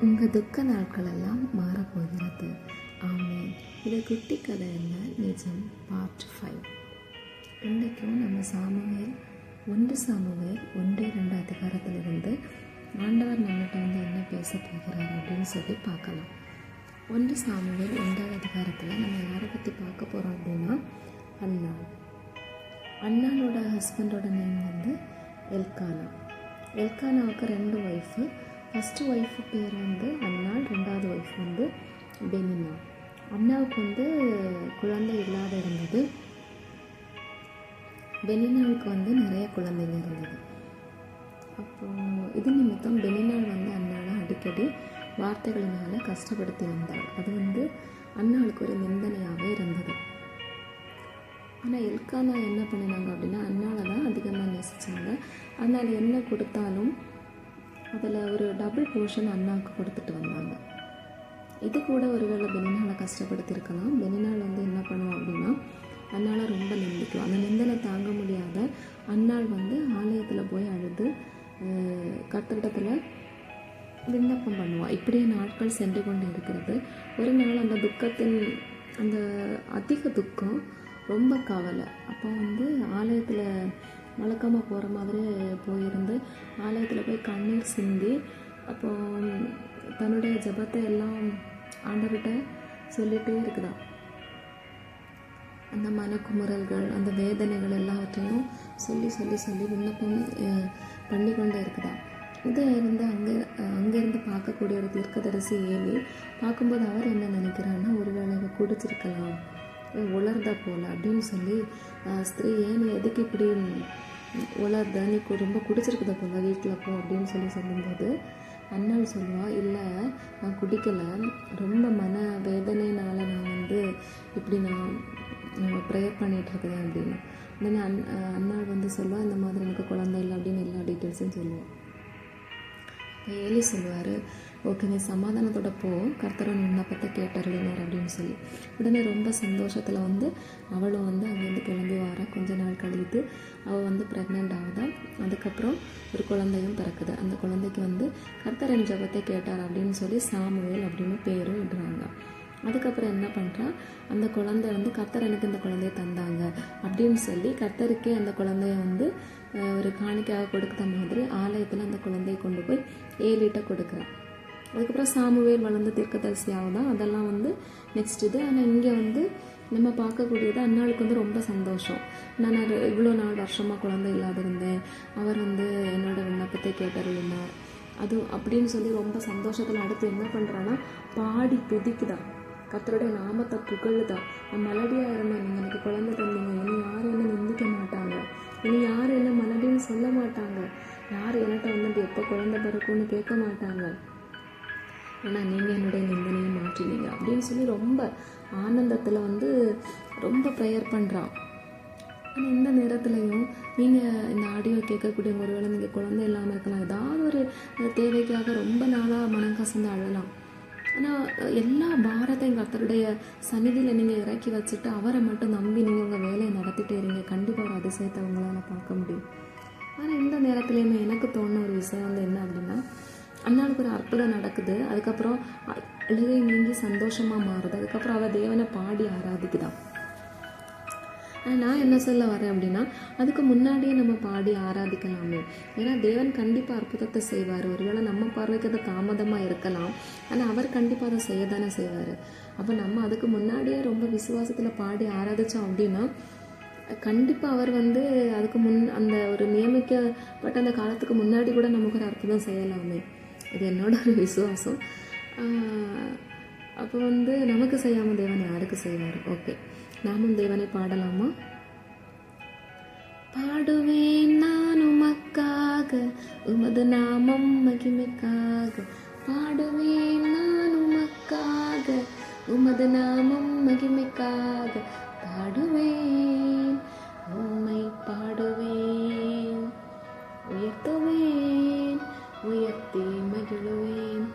உங்கள் துக்க நாட்களெல்லாம் மாறப்போகிறது. ஆமேன். இது குட்டி கதை அல்ல, நிஜம். பார்ட் 5. இன்றைக்கும் நம்ம சாமுவேல் 1 அதிகாரத்திலிருந்து ஆண்டவர் நம்மகிட்ட என்ன பேச போகிறார் அப்படின்னு சொல்லி பார்க்கலாம். 1 சாமுவேல் 1 அதிகாரத்தில் நம்ம யாரை பற்றி பார்க்க போகிறோம் அப்படின்னா அண்ணானோட ஹஸ்பண்டோட நேம் எல்கானாவுக்கு 2 ஒய்ஃபு. ஃபஸ்ட்டு ஒய்ஃபு பேர் அன்னாள், 2வது ஒய்ஃப் பெனினா. அண்ணாவுக்கு குழந்தை இல்லாத இருந்தது. பெனினாவுக்கு நிறைய குழந்தைங்க இருந்தது. அப்போது இது நிமித்தம் பெனினாள் அண்ணாவை அடிக்கடி வார்த்தைகளினால் கஷ்டப்படுத்தி வந்தாள். அது அண்ணாவுக்கு ஒரு நிந்தனையாகவே இருந்தது. ஆனால் எல்கானா என்ன பண்ணினாங்க அப்படின்னா, அண்ணாவை தான் அதிகமாக நேசித்தாங்க. அதனால் என்ன கொடுத்தாலும் அதில் ஒரு டபுள் போர்ஷன் அண்ணாவுக்கு கொடுத்துட்டு வந்தாங்க. இது கூட ஒருவேளை பெனினாவை கஷ்டப்படுத்தியிருக்கலாம். பெனினாள் என்ன பண்ணுவோம் அப்படின்னா, அண்ணாவை ரொம்ப நிந்திக்கும். அந்த நிந்தனை தாங்க முடியாத அண்ணாள் ஆலயத்தில் போய் அழுது கர்த்தரிடத்தில் விண்ணப்பம் பண்ணுவாள். இப்படியே நாட்கள் சென்று கொண்டு இருக்கிறது. ஒரு நாள் அந்த துக்கத்தின் அந்த அதிக துக்கம், ரொம்ப கவலை. அப்போ ஆலயத்தில் வழக்கமாக போகிற மாதிரி போயிருந்து ஆலயத்தில் போய் கண்ணீர் சிந்தி அப்போது தன்னுடைய ஜபத்தை எல்லாம் ஆண்டவர்கிட்ட சொல்லிகிட்டே இருக்குதான். அந்த மனக்குமுறல்கள், அந்த வேதனைகள் எல்லாவற்றையும் சொல்லி சொல்லி சொல்லி விண்ணப்பம் பண்ணி கொண்டே இருக்குதான். இதை அங்கேருந்து பார்க்கக்கூடிய ஒரு தீர்க்கதரிசி ஏலி பார்க்கும்போது அவர் என்ன நினைக்கிறான்னா, ஒருவேளை இவ குடிச்சிருக்கலாம், உலர்ந்த போல அப்படின்னு சொல்லி, ஸ்திரீ ஏன் எதுக்கு இப்படி உலர்ந்த, நீ ரொம்ப குடிச்சிருக்குத போல, வீட்டில் போ அப்படின்னு சொல்லும்போது அண்ணாள் சொல்லுவாள், இல்லை நான் குடிக்கலை, ரொம்ப மன வேதனையினால் நான் இப்படி நான் ப்ரேயர் பண்ணிகிட்ருக்குறேன் அப்படின்னு. உடனே அண்ணாள் சொல்லுவாள், இந்த மாதிரி எனக்கு குழந்தை இல்லை அப்படின்னு எல்லா டீட்டெயில்ஸும் சொல்லுவாள். ஏலி சொல்லுவார், ஓகே நீ சமாதானத்தோட போ, கர்த்தரோட விண்ணப்பத்தை கேட்டருளினார் அப்படின்னு சொல்லி. உடனே ரொம்ப சந்தோஷத்தில் அவளும் அங்கேருந்து கிளம்பி வர. கொஞ்ச நாள் கழித்து அவள் ப்ரெக்னென்ட் ஆகுதா. அதுக்கப்புறம் ஒரு குழந்தையும் பிறக்குது. அந்த குழந்தைக்கு கர்த்தரின் ஜெபத்தை கேட்டார் அப்படின்னு சொல்லி சாமுவேல் அப்படின்னு பேரும் இடுறாங்க. அதுக்கப்புறம் என்ன பண்ணுறா, அந்த குழந்தை கர்த்தர் எனக்கு இந்த குழந்தைய தந்தாங்க அப்படின்னு சொல்லி கர்த்தருக்கே அந்த குழந்தைய ஒரு காணிக்கையாக கொடுக்குற மாதிரி ஆலயத்தில் அந்த குழந்தையை கொண்டு போய் ஏலிட்ட கொடுக்குறான். அதுக்கப்புறம் சாமுவேல் வளர்ந்து தீர்க்கதரிசியாக தான் அதெல்லாம் நெக்ஸ்ட் இது. ஆனால் இங்கே நம்ம பார்க்கக்கூடியது அண்ணாளுக்கு ரொம்ப சந்தோஷம். நான் இவ்வளோ நாள் வருஷமாக குழந்தை இல்லாத இருந்தேன், அவர் என்னோட விண்ணப்பத்தை கேட்டருளினார் அது அப்படின்னு சொல்லி ரொம்ப சந்தோஷத்தில் அடுத்து என்ன பண்ணுறான்னா, பாடி துதிக்குதான், கர்த்தருடைய நாமத்தை புகழுதான். நான் மலடியாக இருந்தேன், நீங்கள் எனக்கு குழந்தை தந்தீங்க, இனி யாரும் என்ன நிந்திக்க மாட்டாங்க, இனி யாரும் என்ன மலடின்னு சொல்ல மாட்டாங்க, யார் என்கிட்ட எப்போ குழந்தை பிறக்கும்னு கேட்க மாட்டாங்க, ஆனால் நீங்கள் என்னுடைய நிந்தனையை மாற்றினீங்க அப்படின்னு சொல்லி ரொம்ப ஆனந்தத்தில் ரொம்ப ப்ரேயர் பண்ணுறான். ஆனால் இந்த நேரத்துலையும் நீங்கள் இந்த ஆடியோ கேட்கக்கூடிய ஒருவேளை நீங்கள் குழந்தை இல்லாமல் இருக்கலாம், ஏதாவது ஒரு தேவைக்காக ரொம்ப நாளாக மனம் கசந்து அழலாம். ஆனால் எல்லா பாரத்தையும் கர்த்தருடைய சந்நிதியில் நீங்கள் இறக்கி வச்சுட்டு அவரை மட்டும் நம்பி நீங்கள் உங்கள் வேலையை நடத்திட்டே இருங்க. கண்டிப்பாக ஒரு அதிசயத்தை உங்களால் பார்க்க முடியும். ஆனால் இந்த நேரத்துலையுமே எனக்கு தோணுன ஒரு விஷயம் என்ன அப்படின்னா, அண்ணாளுக்கு ஒரு அற்புதம் நடக்குது. அதுக்கப்புறம் அழுகை நீங்கி சந்தோஷமாக மாறுது. அதுக்கப்புறம் அவள் தேவனை பாடி ஆராதிக்குதான். நான் என்ன சொல்ல வரேன் அப்படின்னா, அதுக்கு முன்னாடியே நம்ம பாடி ஆராதிக்கலாமே. ஏன்னா தேவன் கண்டிப்பாக அற்புதத்தை செய்வார். ஒருவேளை நம்ம பார்வைக்கு அது தாமதமாக இருக்கலாம், ஆனால் அவர் கண்டிப்பாக அதை செய்ய தானே செய்வார். அப்போ நம்ம அதுக்கு முன்னாடியே ரொம்ப விசுவாசத்தில் பாடி ஆராதித்தோம் அப்படின்னா கண்டிப்பாக அவர் அதுக்கு அந்த ஒரு நியமிக்கப்பட்ட அந்த காலத்துக்கு முன்னாடி கூட நமக்கு ஒரு அற்புதம் செய்யலாமே. இது என்னோட ஒரு விசுவாசம். அப்போ நமக்கு செய்யாமல் தேவன் யாருக்கு செய்வார்? ஓகே, நாமும் தேவனை பாடலாமா? பாடுவேன் நான் உமக்காக, உமது நாமம் மகிமைக்காக, பாடுவேன் நான் உமக்காக, உமது நாமம் மகிமைக்காக, பாடுவேன் உம்மை பாடுவேன், உயர்த்துவேன் உயர்த்தி மகிழுவேன்.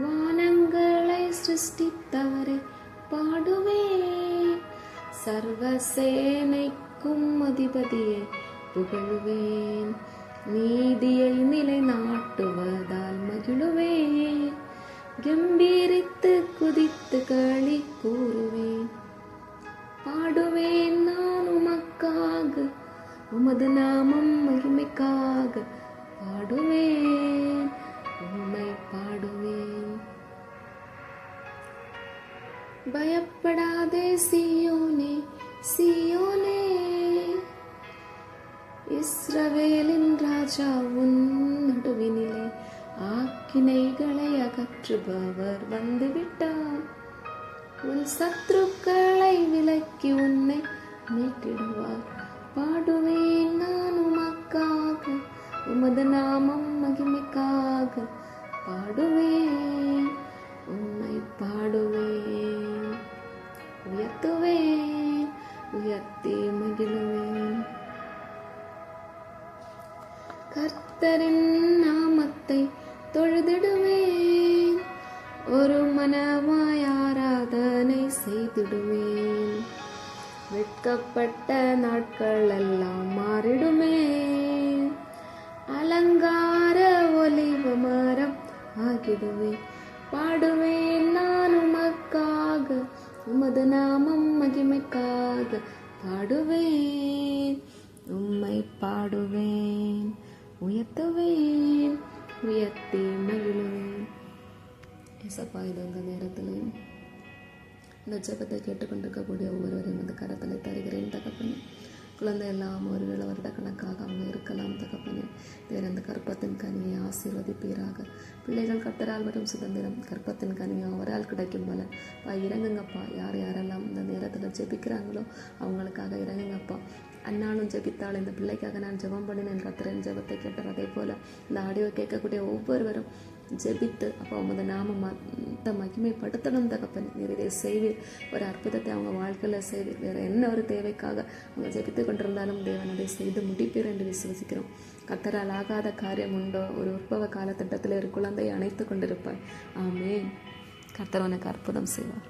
வானங்களை சிருஷ்டித்தவரை பாடுவேன், சர்வசேனைக்கும் அதிபதியை புகழுவேன், நீதியை நிலைநாட்டுவதால் மகிழுவேன். பயப்படாதே சீயோனே, சீயோனே, இஸ்ரவேலின் ராஜா உன் நடுவினிலே ஆக்கினைகளை அகற்றுபவர் வந்துவிட்டார். உன் சத்துருக்களை விலக்கி உன்னை மீட்டிடுவார். பாடுவேன் நான் உமக்காக, உமது நாமம் மகிமைக்காக பாடுவேன், உம்மை பாடுவேன், உயர்த்துவேன், உயர்த்தி மகிழுவேன். கர்த்தரின் நாமத்தை தொழுதிடுவேன், ஒரு மனமாய் ஆராதனை செய்திடுவேன். வெட்கப்பட்ட நாட்கள் எல்லாம் மாறிடுமே, அலங்கார ஒலிவ மரம் ஆகிடுவேன். பாடுவேன் நான் உமக்காக, உமது நாமம் மகிமைக்காக பாடுவேன், உம்மை பாடுவேன், உயர்த்துவேன், உயர்த்தி மகிழுவேன். ஏசப்பா, இது இந்த நேரத்திலையும் இந்த ஜெபத்தை கேட்டுக்கொண்டிருக்கக்கூடிய ஒவ்வொருவரையும் அந்த கரத்தலை தருகிறேன் தகப்பனே. குழந்தை எல்லாம் ஒரு வருட கணக்காக அவங்க இருக்கலாம் தகப்பனே. வேறு அந்த கற்பத்தின் கனியை ஆசீர்வதிப்பீராக. பிள்ளைகள் கர்த்தரால் வரும் சுதந்திரம், கற்பத்தின் கனியை அவரால் கிடைக்கும் பலன். இறங்குங்கப்பா. யார் யாரெல்லாம் இந்த நேரத்தில் ஜெபிக்கிறாங்களோ அவங்களுக்காக இறங்குங்கப்பா. அண்ணாலும் ஜெபித்தாள், இந்த பிள்ளைக்காக நான் ஜெபம் பண்ணினேன், கர்த்தரின் ஜெபத்தை கேட்டார். அதே போல் இந்த ஆடியோ கேட்கக்கூடிய ஒவ்வொருவரும் ஜெபித்து அப்போ அவங்க நாமத்தை மகிமைப்படுத்தணும் தகப்பன். நீர் இதை செய்வீர், ஒரு அற்புதத்தை அவங்க வாழ்க்கையில் செய்வீர். வேறு என்ன ஒரு தேவைக்காக அவங்க ஜெபித்து கொண்டிருந்தாலும் தேவன் அதை செய்து முடிப்பீர் என்று விசுவசிக்கிறோம். கர்த்தரால் ஆகாத காரியம் உண்டோ? ஒரு உற்பவ காலத்திட்டத்தில் ஒரு குழந்தையை அணைத்து கொண்டிருப்பாய். ஆமென். கர்த்தர் உனக்கு அற்புதம் செய்வார்.